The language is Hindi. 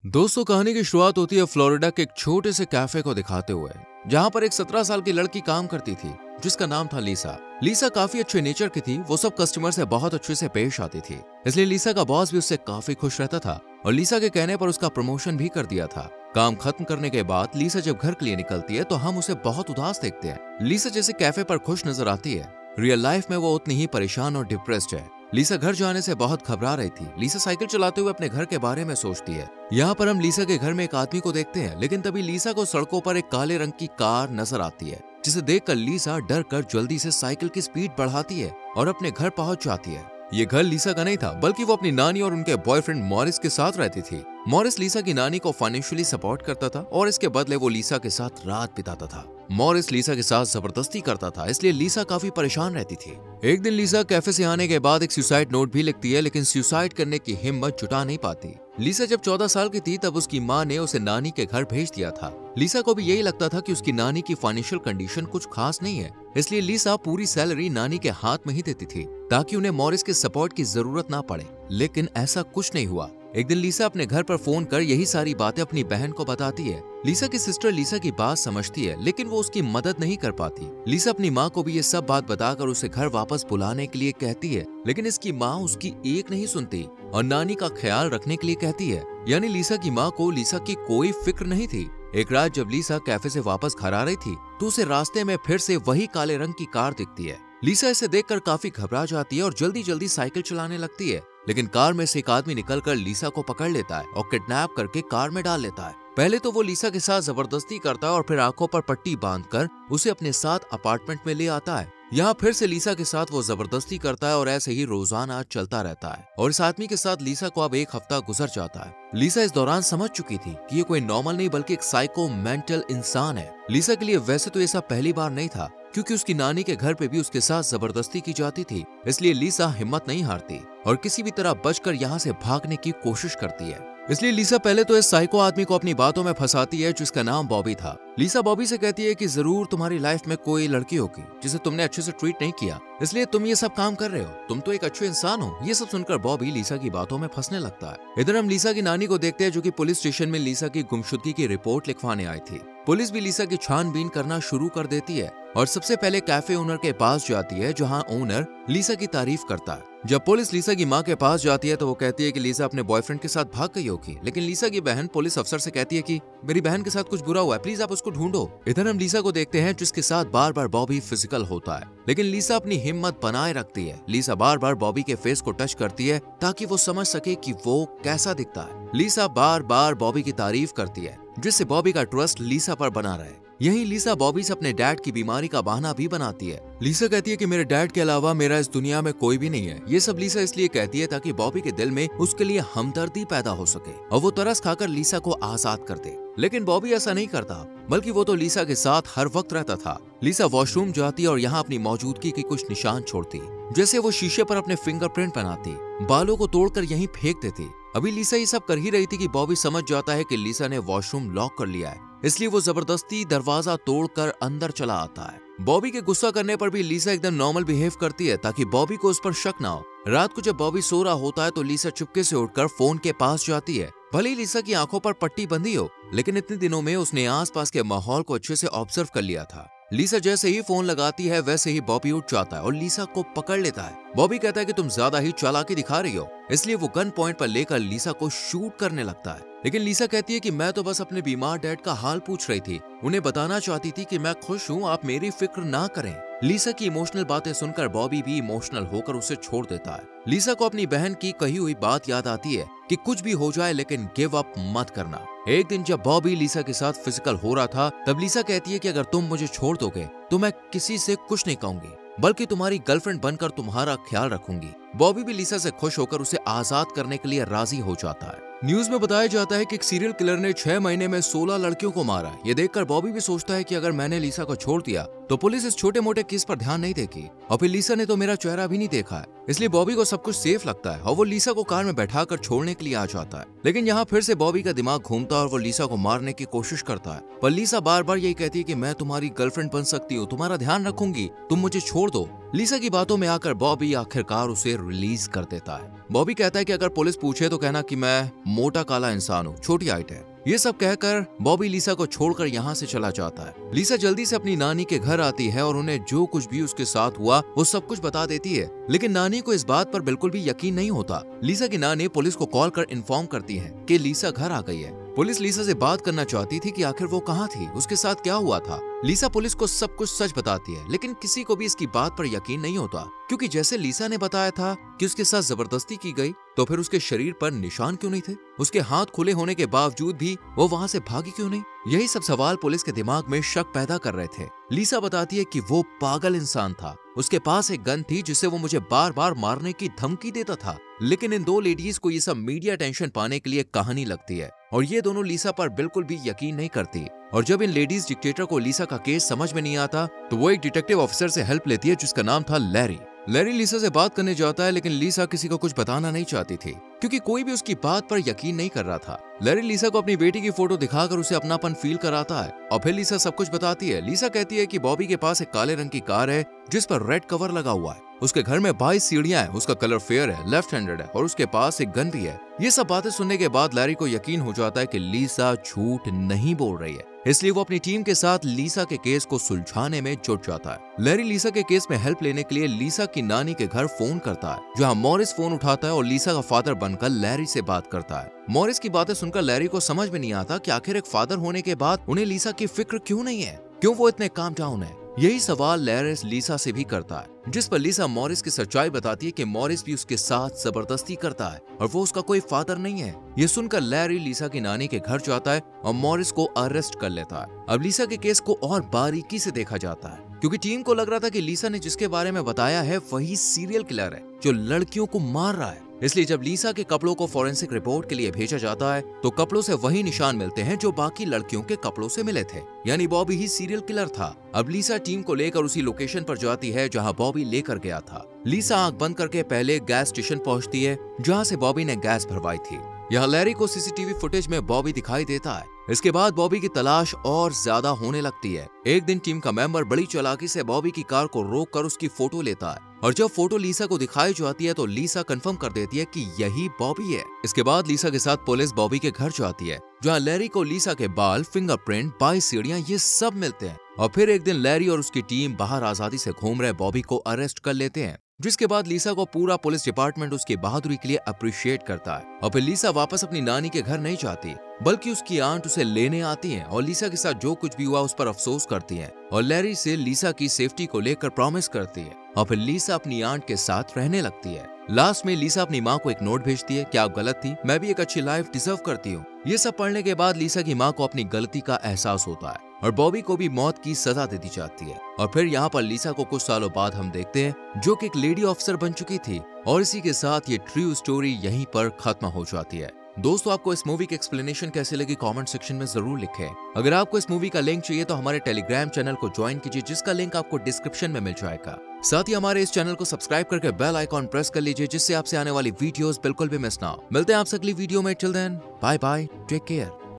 दोस्तों, कहानी की शुरुआत होती है फ्लोरिडा के एक छोटे से कैफे को दिखाते हुए, जहां पर एक 17 साल की लड़की काम करती थी जिसका नाम था लीसा। लीसा काफी अच्छे नेचर की थी, वो सब कस्टमर से बहुत अच्छे से पेश आती थी, इसलिए लीसा का बॉस भी उससे काफी खुश रहता था और लीसा के कहने पर उसका प्रमोशन भी कर दिया था। काम खत्म करने के बाद लीसा जब घर के लिए निकलती है तो हम उसे बहुत उदास देखते हैं। लीसा जैसे कैफे पर खुश नजर आती है, रियल लाइफ में वो उतनी ही परेशान और डिप्रेस्ड है। लीसा घर जाने से बहुत घबरा रही थी। लीसा साइकिल चलाते हुए अपने घर के बारे में सोचती है। यहाँ पर हम लीसा के घर में एक आदमी को देखते हैं, लेकिन तभी लीसा को सड़कों पर एक काले रंग की कार नजर आती है, जिसे देखकर लीसा डर कर जल्दी से साइकिल की स्पीड बढ़ाती है और अपने घर पहुंच जाती है। ये घर लीसा का नहीं था, बल्कि वो अपनी नानी और उनके बॉयफ्रेंड मॉरिस के साथ रहती थी। मॉरिस लीसा की नानी को फाइनेंशियली सपोर्ट करता था और इसके बदले वो लीसा के साथ रात बिताता था। मॉरिस लीसा के साथ जबरदस्ती करता था, इसलिए लीसा काफी परेशान रहती थी। एक दिन लीसा कैफे से आने के बाद एक सुसाइड नोट भी लिखती है, लेकिन सुसाइड करने की हिम्मत जुटा नहीं पाती। लीसा जब 14 साल की थी तब उसकी माँ ने उसे नानी के घर भेज दिया था। लीसा को भी यही लगता था कि उसकी नानी की फाइनेंशियल कंडीशन कुछ खास नहीं है, इसलिए लीसा पूरी सैलरी नानी के हाथ में ही देती थी ताकि उन्हें मॉरिस के सपोर्ट की जरूरत ना पड़े। लेकिन ऐसा कुछ नहीं हुआ। एक दिन लीसा अपने घर पर फोन कर यही सारी बातें अपनी बहन को बताती है। लीसा की सिस्टर लीसा की बात समझती है, लेकिन वो उसकी मदद नहीं कर पाती। लीसा अपनी माँ को भी ये सब बात बताकर उसे घर वापस बुलाने के लिए कहती है, लेकिन इसकी माँ उसकी एक नहीं सुनती और नानी का ख्याल रखने के लिए कहती है। यानी लीसा की माँ को लीसा की कोई फिक्र नहीं थी। एक रात जब लीसा कैफे से वापस घर आ रही थी तो उसे रास्ते में फिर से वही काले रंग की कार दिखती है। लीसा इसे देखकर काफी घबरा जाती है और जल्दी जल्दी साइकिल चलाने लगती है, लेकिन कार में से एक आदमी निकलकर लीसा को पकड़ लेता है और किडनैप करके कार में डाल लेता है। पहले तो वो लीसा के साथ जबरदस्ती करता है और फिर आंखों पर पट्टी बांधकर उसे अपने साथ अपार्टमेंट में ले आता है। यहाँ फिर से लीसा के साथ वो जबरदस्ती करता है और ऐसे ही रोजाना चलता रहता है और इस आदमी के साथ लीसा को अब एक हफ्ता गुजर जाता है। लीसा इस दौरान समझ चुकी थी कि ये कोई नॉर्मल नहीं बल्कि एक साइको मेंटल इंसान है। लीसा के लिए वैसे तो ये सब पहली बार नहीं था, क्योंकि उसकी नानी के घर पे भी उसके साथ जबरदस्ती की जाती थी, इसलिए लीसा हिम्मत नहीं हारती और किसी भी तरह बचकर यहाँ से भागने की कोशिश करती है। इसलिए लीसा पहले तो इस साइको आदमी को अपनी बातों में फंसाती है, जिसका नाम बॉबी था। लीसा बॉबी से कहती है कि जरूर तुम्हारी लाइफ में कोई लड़की होगी जिसे तुमने अच्छे से ट्रीट नहीं किया, इसलिए तुम ये सब काम कर रहे हो, तुम तो एक अच्छे इंसान हो। ये सब सुनकर बॉबी लीसा की बातों में फंसने लगता है। इधर हम लीसा की नानी को देखते हैं, जो कि पुलिस स्टेशन में लीसा की गुमशुदगी की रिपोर्ट लिखवाने आई थी। पुलिस भी लीसा की छानबीन करना शुरू कर देती है और सबसे पहले कैफे ओनर के पास जाती है, जहां ओनर लीसा की तारीफ करता है। जब पुलिस लीसा की मां के पास जाती है तो वो कहती है कि लीसा अपने बॉयफ्रेंड के साथ भाग गई होगी, लेकिन लीसा की बहन पुलिस अफसर से कहती है कि मेरी बहन के साथ कुछ बुरा हुआ है, प्लीज आप उसको ढूंढो। इधर हम लीसा को देखते हैं, जिसके साथ बार बार बॉबी फिजिकल होता है, लेकिन लीसा अपनी हिम्मत बनाए रखती है। लीसा बार बार बॉबी के फेस को टच करती है ताकि वो समझ सके कि वो कैसा दिखता है। लीसा बार बार बॉबी की तारीफ करती है, जिससे बॉबी का ट्रस्ट लीसा पर बना रहे। यही लीसा बॉबी से अपने डैड की बीमारी का बहाना भी बनाती है। लीसा कहती है कि मेरे डैड के अलावा मेरा इस दुनिया में कोई भी नहीं है। ये सब लीसा इसलिए कहती है ताकि बॉबी के दिल में उसके लिए हमदर्दी पैदा हो सके और वो तरस खाकर लीसा को आजाद कर दे। लेकिन बॉबी ऐसा नहीं करता, बल्कि वो तो लीसा के साथ हर वक्त रहता था। लीसा वॉशरूम जाती और यहाँ अपनी मौजूदगी के कुछ निशान छोड़ती, जैसे वो शीशे पर अपने फिंगरप्रिंट बनाती, बालों को तोड़कर यहीं फेंक देती। अभी लीसा ये सब कर ही रही थी कि बॉबी समझ जाता है कि लीसा ने वॉशरूम लॉक कर लिया है, इसलिए वो जबरदस्ती दरवाजा तोड़कर अंदर चला आता है। बॉबी के गुस्सा करने पर भी लीसा एकदम नॉर्मल बिहेव करती है ताकि बॉबी को उस पर शक ना हो। रात को जब बॉबी सो रहा होता है तो लीसा चुपके से उठकर फोन के पास जाती है। भले ही लीसा की आंखों पर पट्टी बंधी हो, लेकिन इतने दिनों में उसने आसपास के माहौल को अच्छे से ऑब्जर्व कर लिया था। लीसा जैसे ही फोन लगाती है वैसे ही बॉबी उठ जाता है और लीसा को पकड़ लेता है। बॉबी कहता है कि तुम ज्यादा ही चालाकी दिखा रही हो, इसलिए वो गन पॉइंट पर लेकर लीसा को शूट करने लगता है। लेकिन लीसा कहती है कि मैं तो बस अपने बीमार डैड का हाल पूछ रही थी, उन्हें बताना चाहती थी कि मैं खुश हूँ, आप मेरी फिक्र ना करें। लीसा की इमोशनल बातें सुनकर बॉबी भी इमोशनल होकर उसे छोड़ देता है। लीसा को अपनी बहन की कही हुई बात याद आती है कि कुछ भी हो जाए लेकिन गिव अप मत करना। एक दिन जब बॉबी लीसा के साथ फिजिकल हो रहा था तब लीसा कहती है कि अगर तुम मुझे छोड़ दोगे तो मैं किसी से कुछ नहीं कहूंगी, बल्कि तुम्हारी गर्लफ्रेंड बनकर तुम्हारा ख्याल रखूंगी। बॉबी भी लीसा से खुश होकर उसे आजाद करने के लिए राजी हो जाता है। न्यूज में बताया जाता है कि एक सीरियल किलर ने 6 महीने में 16 लड़कियों को मारा। ये देखकर बॉबी भी सोचता है कि अगर मैंने लीसा को छोड़ दिया तो पुलिस इस छोटे मोटे केस पर ध्यान नहीं देगी और फिर लीसा ने तो मेरा चेहरा भी नहीं देखा है, इसलिए बॉबी को सब कुछ सेफ लगता है और वो लीसा को कार में बैठाकर छोड़ने के लिए आ जाता है। लेकिन यहाँ फिर से बॉबी का दिमाग घूमता है और वो लीसा को मारने की कोशिश करता है, पर लीसा बार बार यही कहती है कि मैं तुम्हारी गर्लफ्रेंड बन सकती हूँ, तुम्हारा ध्यान रखूंगी, तुम मुझे छोड़ दो। लीसा की बातों में आकर बॉबी आखिरकार उसे रिलीज कर देता है। बॉबी कहता है कि अगर पुलिस पूछे तो कहना कि मैं मोटा काला इंसान हूँ, छोटी हाइट है। ये सब कहकर बॉबी लीसा को छोड़कर यहाँ से चला जाता है। लीसा जल्दी से अपनी नानी के घर आती है और उन्हें जो कुछ भी उसके साथ हुआ वो सब कुछ बता देती है, लेकिन नानी को इस बात पर बिल्कुल भी यकीन नहीं होता। लीसा की नानी पुलिस को कॉल कर इन्फॉर्म करती है कि लीसा घर आ गई है। पुलिस लीसा से बात करना चाहती थी कि आखिर वो कहाँ थी, उसके साथ क्या हुआ था। लीसा पुलिस को सब कुछ सच बताती है, लेकिन किसी को भी इसकी बात पर यकीन नहीं होता, क्योंकि जैसे लीसा ने बताया था कि उसके साथ जबरदस्ती की गई, तो फिर उसके शरीर पर निशान क्यों नहीं थे? उसके हाथ खुले होने के बावजूद भी वो वहाँ से भागी क्यों नहीं? यही सब सवाल पुलिस के दिमाग में शक पैदा कर रहे थे। लीसा बताती है कि वो पागल इंसान था, उसके पास एक गन थी जिससे वो मुझे बार बार मारने की धमकी देता था। लेकिन इन दो लेडीज को ये सब मीडिया अटेंशन पाने के लिए कहानी लगती है और ये दोनों लीसा पर बिल्कुल भी यकीन नहीं करती। और जब इन लेडीज डिक्टेटर को लीसा का केस समझ में नहीं आता तो वो एक डिटेक्टिव ऑफिसर से हेल्प लेती है जिसका नाम था लैरी। लैरी लीसा से बात करने जाता है, लेकिन लीसा किसी को कुछ बताना नहीं चाहती थी क्योंकि कोई भी उसकी बात पर यकीन नहीं कर रहा था। लैरी लीसा को अपनी बेटी की फोटो दिखाकर उसे अपनापन फील कराता है और फिर लीसा सब कुछ बताती है। लीसा कहती है कि बॉबी के पास एक काले रंग की कार है जिस पर रेड कवर लगा हुआ है, उसके घर में 22 सीढ़ियां हैं, उसका कलर फेयर है, लेफ्ट हैंडेड है और उसके पास एक गन भी है। ये सब बातें सुनने के बाद लैरी को यकीन हो जाता है कि लीसा झूठ नहीं बोल रही है, इसलिए वो अपनी टीम के साथ लीसा के केस को सुलझाने में जुट जाता है। लैरी लीसा के केस में हेल्प लेने के लिए लीसा की नानी के घर फोन करता है, जहां मॉरिस फोन उठाता है और लीसा का फादर बनकर लैरी से बात करता है। मॉरिस की बातें सुनकर लैरी को समझ में नहीं आता कि आखिर एक फादर होने के बाद उन्हें लीसा की फिक्र क्यों नहीं है, क्यों वो इतने काम डाउन है। यही सवाल लैरिस लीसा से भी करता है, जिस पर लीसा मॉरिस की सच्चाई बताती है कि मॉरिस भी उसके साथ जबरदस्ती करता है और वो उसका कोई फादर नहीं है। ये सुनकर लैरी लीसा की नानी के घर जाता है और मॉरिस को अरेस्ट कर लेता है। अब लीसा के केस को और बारीकी से देखा जाता है, क्योंकि टीम को लग रहा था कि लीसा ने जिसके बारे में बताया है वही सीरियल किलर है जो लड़कियों को मार रहा है। इसलिए जब लीसा के कपड़ों को फॉरेंसिक रिपोर्ट के लिए भेजा जाता है तो कपड़ों से वही निशान मिलते हैं जो बाकी लड़कियों के कपड़ों से मिले थे, यानी बॉबी ही सीरियल किलर था। अब लीसा टीम को लेकर उसी लोकेशन पर जाती है जहां बॉबी लेकर गया था। लीसा आंख बंद करके पहले गैस स्टेशन पहुंचती है जहां से बॉबी ने गैस भरवाई थी। यहाँ लैरी को सीसीटीवी फुटेज में बॉबी दिखाई देता है। इसके बाद बॉबी की तलाश और ज्यादा होने लगती है। एक दिन टीम का मेंबर बड़ी चालाकी से बॉबी की कार को रोककर उसकी फोटो लेता है और जब फोटो लीसा को दिखाई जाती है तो लीसा कंफर्म कर देती है कि यही बॉबी है। इसके बाद लीसा के साथ पुलिस बॉबी के घर जाती है, जहाँ लैरी को लीसा के बाल, फिंगरप्रिंट, 22 सीढ़ियां ये सब मिलते हैं। और फिर एक दिन लैरी और उसकी टीम बाहर आजादी से घूम रहे बॉबी को अरेस्ट कर लेते हैं, जिसके बाद लीसा को पूरा पुलिस डिपार्टमेंट उसकी बहादुरी के लिए अप्रिशिएट करता है। और फिर लीसा वापस अपनी नानी के घर नहीं जाती, बल्कि उसकी आंट उसे लेने आती है और लीसा के साथ जो कुछ भी हुआ उस पर अफसोस करती है और लैरी से लीसा की सेफ्टी को लेकर प्रॉमिस करती है और फिर लीसा अपनी आंट के साथ रहने लगती है। लास्ट में लीसा अपनी माँ को एक नोट भेजती है कि आप गलत थी, मैं भी एक अच्छी लाइफ डिजर्व करती हूँ। ये सब पढ़ने के बाद लीसा की माँ को अपनी गलती का एहसास होता है और बॉबी को भी मौत की सजा दे दी जाती है। और फिर यहाँ पर लीसा को कुछ सालों बाद हम देखते हैं जो कि एक लेडी ऑफिसर बन चुकी थी और इसी के साथ ये ट्रू स्टोरी यहीं पर खत्म हो जाती है। दोस्तों, आपको इस मूवी की एक्सप्लेनेशन कैसे लगी कमेंट सेक्शन में जरूर लिखें। अगर आपको इस मूवी का लिंक चाहिए तो हमारे टेलीग्राम चैनल को ज्वाइन कीजिए, जिसका लिंक आपको डिस्क्रिप्शन में मिल जाएगा। साथ ही हमारे इस चैनल को सब्सक्राइब करके बेल आइकॉन प्रेस कर लीजिए, जिससे आपसे आने वाली वीडियोस बिल्कुल भी मिस ना हो। मिलते हैं आपसे अगली वीडियो में। Till then bye bye, take care.